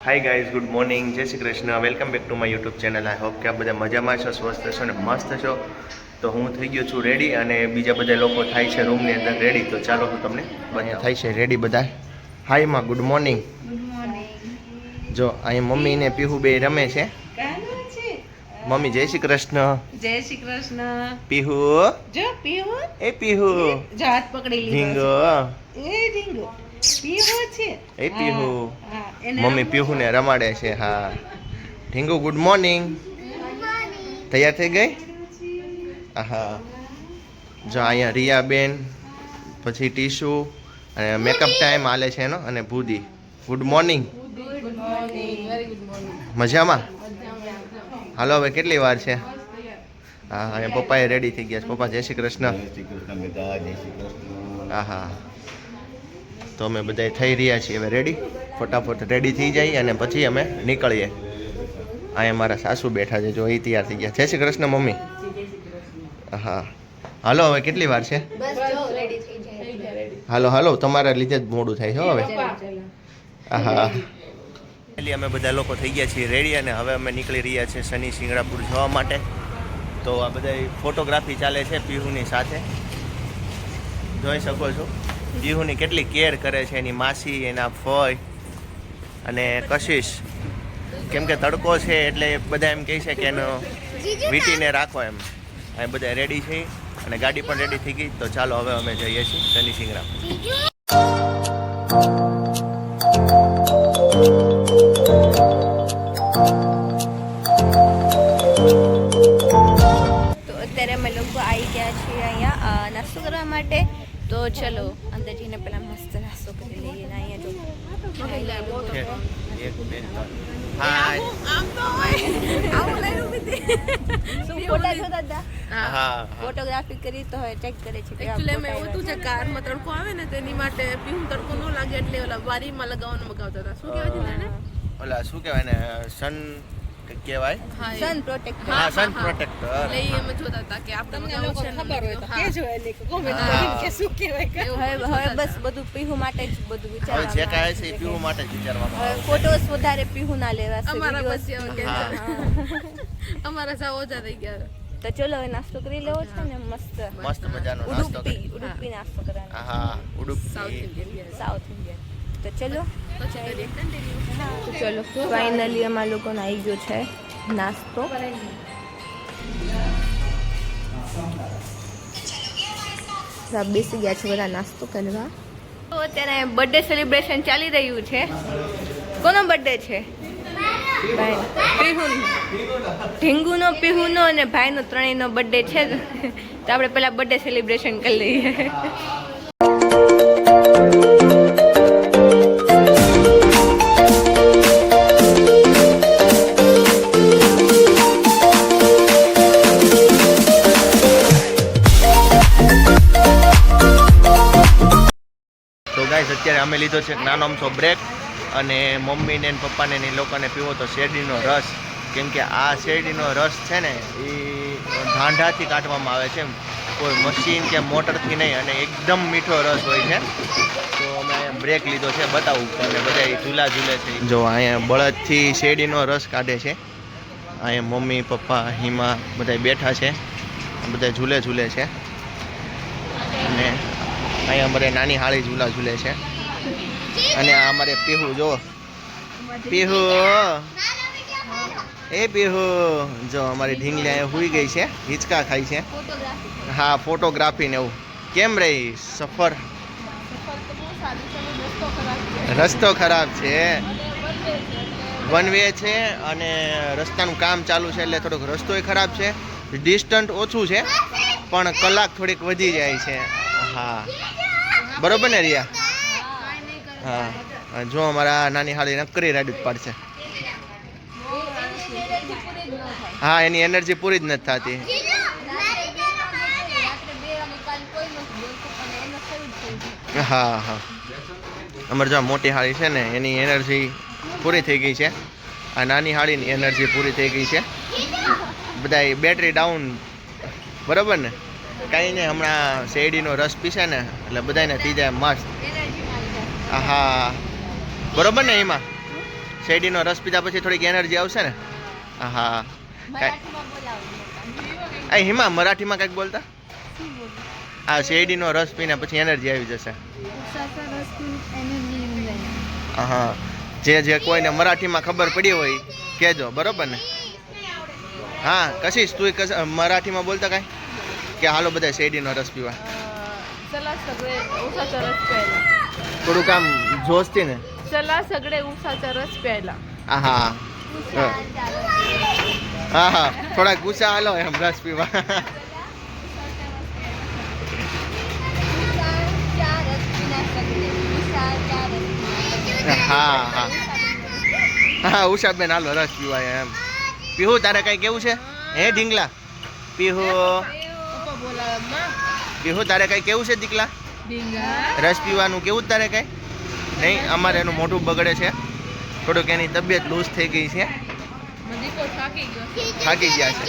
Hi guys, good morning, જય Shri Krishna, welcome back to my YouTube channel. I hope કે આપ બધા મજામાં છો, સ્વસ્થ છો ને મસ્ત છો. તો હું થઈ ગયો છું રેડી અને બીજા બધા લોકો થાય છે રૂમની અંદર રેડી. તો ચાલો હું તમને અહીંયા થાય છે રેડી બધા. હાય માં, ગુડ મોર્નિંગ. જો અહીં મમ્મી ને પીહુ બે રમે છે. મમ્મી જય શ્રી કૃષ્ણ. જય શ્રી કૃષ્ણ. પીહુ, જો પીહુ, એ પીહુ, જો હાથ પકડી લીધો ઢીંગો, છે. એ ઢીંગો પીહુ છે. એ પીહુ. હા, એને મમ્મી પીહુ ને રમાડે છે. હા ઢીંગુ, ગુડ મોર્નિંગ. તૈયાર થઈ ગઈ? હા. જો અહીંયા રિયાબેન, પછી ટીશુ અને મેકઅપ ટાઈમ હાલે છે એનો, અને ભૂદી. Good morning. Good morning, very good morning. મજામાં? હાલો હવે કેટલી વાર છે? હા અને પપ્પાએ રેડી થઈ ગયા છે. પપ્પા જય શ્રી કૃષ્ણ. હા હા. તો અમે બધા થઈ રહ્યા છીએ હવે રેડી. ફટાફટ રેડી થઈ જાય અને પછી અમે નીકળીએ. અહીંયા મારા સાસુ બેઠા છે, જો એ તૈયાર થઈ ગયા. જય શ્રી કૃષ્ણ મમ્મી. હા હાલો હવે કેટલી વાર છે? હાલો હાલો, તમારા લીધે જ મોડું થાય છે હવે. હા એટલે અમે બધા લોકો થઈ ગયા છીએ રેડી અને હવે અમે નીકળી રહ્યા છીએ શનિ સિંગડાપુર જવા માટે. તો આ બધા ફોટોગ્રાફી ચાલે છે પીહુની સાથે, જોઈ શકો છો. પીહુની કેટલી કેર કરે છે એની માસી, એના ફોય અને કશિશ. કેમ કે તડકો છે એટલે બધા એમ કહે છે કે એનો વીંટીને રાખો એમ. આ બધા રેડી છે અને ગાડી પણ રેડી થઈ ગઈ. તો ચાલો હવે અમે જઈએ છીએ શનિ સિંગડાપુર. તો અત્યારે અમે લોકો આવી ગયા છીએ અહીંયા નાસ્તો કરવા માટે. તો ચલો અંદર જઈને પેલા મસ્ત નાસ્તો કરી લઈએ. ને અહીંયા જો એક બે હાય. આમ તો હોય આવું લઈ ઊભી શું ફોટા જોતા હતા? હા ફોટોગ્રાફી કરી તો હવે ચેક કરે છે કે આ એકચ્યુઅલી મેં ફોટા એવું છે કારમાં તડકો આવે ને તેની માટે પીહુ તડકો ન લાગે એટલે ઓલા બારીમાં લગાવવાનું મગાવતા હતા. શું કહેવાય છે એને? ઓલા શું કહેવાય ને, સન કહેવાય. સન પ્રોટેક્ટર. હા સન પ્રોટેક્ટર. એટલે ઈ અમે જોતા હતા કે આપણે મગાવવું છે ને ખબર હોય તો હા. કેજો એને કોમેન્ટ હા. કરીને કે શું કહેવાય. એવું હવે જોતા હવે હતા. બસ બધું પીહુ માટે જ બધું હવે જે વિચારવામાં કાંઈ આવે છે એ છે પીવું કે માટે જ વિચારવામાં હવે આવે. ફોટોસ વધારે પીહુ ના લેવાશે. અમારા videos. પછી હવે હા. cancel. અમારા સાવ ઓછા થઈ ગયા. તો ચલો હવે નાસ્તો કરી લેવો છે ને મસ્ત મસ્ત મજાનો નાસ્તો ઉડુપી કરી. ઉડુપી નાસ્તો કરવાનો. હા south Udupi. Indian south Indian. તો ચલો પછી કરીએ કન્ટિન્યુ. તો ચલો ફાઇનલી અમારા લોકોને આવી ગયો છે નાસ્તો. બેસી ગયા છે બધા નાસ્તો કરવા. તો અત્યારે બર્થડે સેલિબ્રેશન ચાલી રહ્યું છે. કોનો બર્થડે છે? ભાઈ પીહુનો, ઢીંગુનો, પીહુનો અને ભાઈનો, ત્રણેયનો બર્થડે છે. તો આપણે પહેલા બર્થડે સેલિબ્રેશન કરી લઈએ. તો ગાઈસ અત્યારે અમે લીધો છે એક નાનો અમથો બ્રેક અને મમ્મીને ને પપ્પાને ને એ લોકોને પીવો તો શેરડીનો રસ. કેમ કે આ શેરડીનો રસ છે ને એ ધાંધાથી કાઢવામાં આવે છે, કોઈ મશીન કે મોટરથી નહીં, અને એકદમ મીઠો રસ હોય છે. તો અમે અહીંયા બ્રેક લીધો છે, બતાવું તમને. બધા ઝૂલા ઝૂલે છે. જો અહીંયા બળદથી શેરડીનો રસ કાઢે છે. અહીંયા મમ્મી પપ્પા હિમા બધા બેઠા છે, બધા ઝૂલે ઝૂલે છે. અને અહીંયા અમારે નાની હાળી ઝૂલા ઝૂલે છે. અને આ અમારે પીહુ, જો પીહુ, એ પીહુ જો અમારી ઢીંગલી અહીંયા હુઈ ગઈ છે, હિંચકા ખાય છે. હા ફોટોગ્રાફી ને એવું. કેમ રહી સફર? રસ્તો ખરાબ છે, વન વે છે અને રસ્તાનું કામ ચાલુ છે એટલે થોડોક રસ્તોય ખરાબ છે. ડિસ્ટન્સ ઓછું છે પણ કલાક થોડીક વધી જાય છે. હા બરોબર ને રિયા? હા જો અમારા નાની હાળી નકરી રાઈડ પાડશે. હા એની એનર્જી પૂરી જ નથી થતી. હા હા અમારે જો મોટી હાળી છે ને એની એનર્જી પૂરી થઈ ગઈ છે. આ નાની હાળીની એનર્જી પૂરી થઈ ગઈ છે. બધા બેટરી ડાઉન, બરાબર ને? કાંઈ નહીં, હમણાં શેરડીનો રસ પીશે ને એટલે બધાને થઈ જાય મસ્ત. હા બરોબર ને? એમાં શેરડીનો રસ પીધા પછી થોડીક એનર્જી આવશે ને? હા. એ હિમા મરાઠીમાં કંઈક બોલતા? આ શેરડીનો રસ પીને પછી એનર્જી આવી જશે. હા, જે કોઈને મરાઠીમાં ખબર પડી હોય કહેજો, બરોબર ને? હા, કશીશ તું મરાઠીમાં બોલતા કાંઈ કે હાલો બધા શેરડીનો રસ પીવા? चला सगळे ऊसाचा रस प्यायला. થોડુંક આમ જોશથી ને. चला सगळे ऊसाचा रस प्यायला. હા હા હા, થોડા ગુસ્સા હાલો એમ રસ પીવા. હા હા હા, ઉષાબેન હાલો રસ પીવા એમ. પીહુ તારે કઈ કેવું છે? હે ઢીંગલા પીહુ, પીહુ તારે કઈ કેવું છે દીકલા? રસ પીવાનું કેવું તારે કઈ? નહીં, અમારે એનું મોઢું બગડે છે થોડુંક, એની તબિયત લૂઝ થઈ ગઈ છે, થાકી ગયા છે.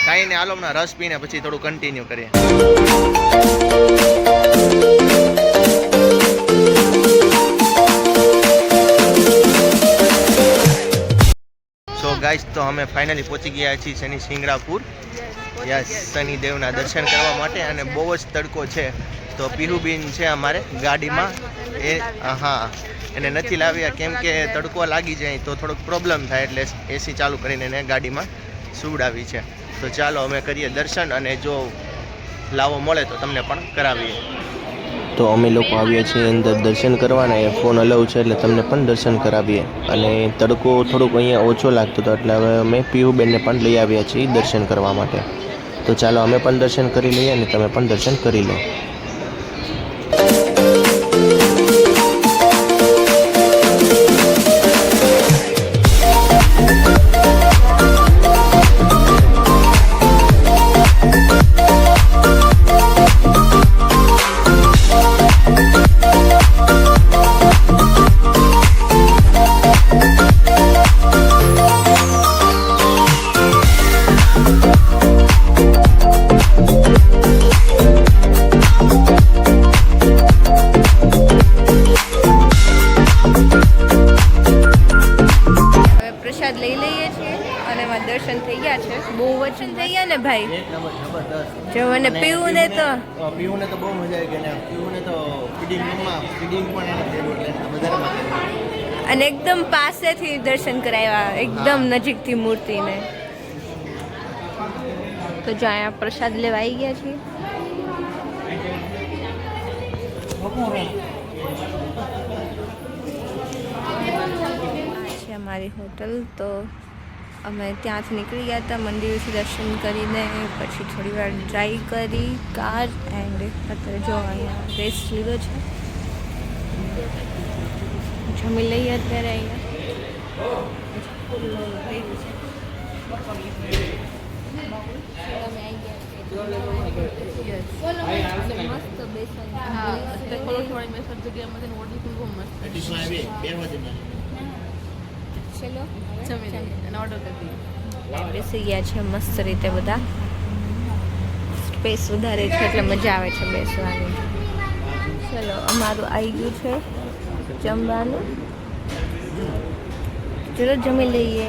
કાંઈ નહીં, હાલો હમણાં રસ પીને પછી થોડું કન્ટિન્યુ કરીએ. સો ગાઈસ, તો અમે ફાઇનલી પહોંચી ગયા છીએ શનિ સિંગરાપુર. યસ, શનિદેવના દર્શન કરવા માટે. અને બહુ જ તડકો છે, તો પીહુબીન છે અમારે ગાડીમાં. એ હા, એને નથી લાવ્યા કેમ કે તડકો લાગી જાય તો થોડોક પ્રોબ્લેમ થાય, એટલે એસી ચાલુ કરીને એને ગાડીમાં સુવડાવી છે. તો ચાલો અમે કરીએ દર્શન, અને જો લાવો મળે તો તમને પણ કરાવીએ. તો અમે લોકો આવીએ છીએ અંદર દર્શન કરવાના. એ ફોન અલાઉ છે એટલે તમને પણ દર્શન કરાવીએ. અને તડકો થોડોક અહીંયા ઓછો લાગતો હતો એટલે હવે અમે પીહુબેનને પણ લઈ આવ્યા છીએ દર્શન કરવા માટે. તો ચાલો અમે પણ દર્શન કરી લઈએ અને તમે પણ દર્શન કરી લો. લઈ લઈએ છીએ અને એમાં દર્શન થઈ ગયા છે. બહુ વચન થઈ ગયા ને ભાઈ? જો મને પીવું ને તો પીવું ને તો બહુ મજા આવી ગઈ. પીવું ને તો ફીડિંગ પણ એને ફેવરેટ, અને એકદમ પાસેથી દર્શન કરાવ્યા, એકદમ નજીકથી મૂર્તિને. તો જો અહીંયા પ્રસાદ લેવા આવી ગયા છીએ. અમારી હોટલ. તો અમે ત્યાંથી નીકળી ગયા હતા મંદિરથી દર્શન કરીને. પછી થોડી વાર ડ્રાઈવ કરી કાર, એન્ડ અત્યારે જો અહીંયા રેસ્ટ લીધો છે. જમી લઈએ અત્યારે અહીંયા. મસ્ત બેસન, બેસી ગયા છે મસ્ત રીતે બધા. સ્પેસ વધારે છે એટલે મજા આવે છે બેસવાની. ચલો, અમારું આવી ગયું છે જમવાનું. ચલો જમી લઈએ.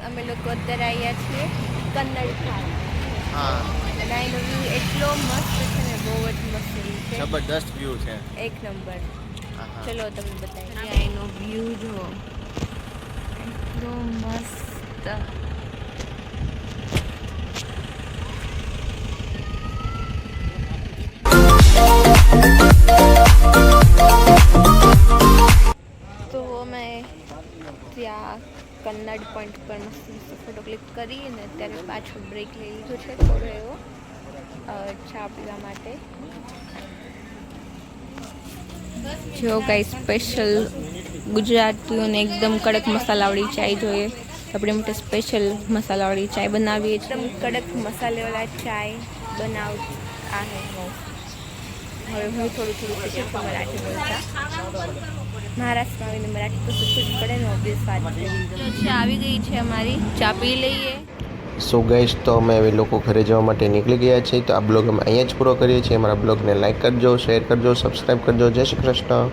અમે લોકો અત્યારે આવ્યા છીએ કન્નડ ખાવા. અને અહીંનો વ્યૂ એટલો મસ્ત છે ને, બહુ જ મસ્ત છે, જબરદસ્ત વ્યૂ છે, એક નંબર. ચલો તમને બતાવીએ અહીંનો વ્યૂ. જુઓ, એટલો મસ્ત. તો અમે ત્યાં કન્નડ પોઈન્ટ પર મસ્ત ફોટો ક્લિક કરીને ત્યારે પાછો બ્રેક લઈ લીધો છે થોડો એવો ચા પીવા માટે. જો કાંઈ સ્પેશિયલ ગુજરાતીઓને એકદમ કડક મસાલાવાળી ચાય જોઈએ, આપણી માટે સ્પેશિયલ મસાલાવાળી ચાય બનાવીએ. એકદમ કડક મસાલેવાળા ચાય બનાવ आहे. હવે હું થોડું શીખું છું મરાઠી બોલતા. મહારાષ્ટ્રમાં આવીને મરાઠી તો શીખવું જ પડે ને, ઓબ્વિયસ વાત છે. આવી ગઈ છે અમારી ચા, પી લઈએ. સો ગાઈસ તો અમે હવે લોકો ઘરે જવા માટે નીકળી ગયા છીએ. તો આ બ્લોગ અમે અહીંયા જ પૂરો કરીએ છીએ. અમારા બ્લોગને લાઈક કરજો, શેર કરજો, સબસ્ક્રાઈબ કરજો. જય શ્રી કૃષ્ણ.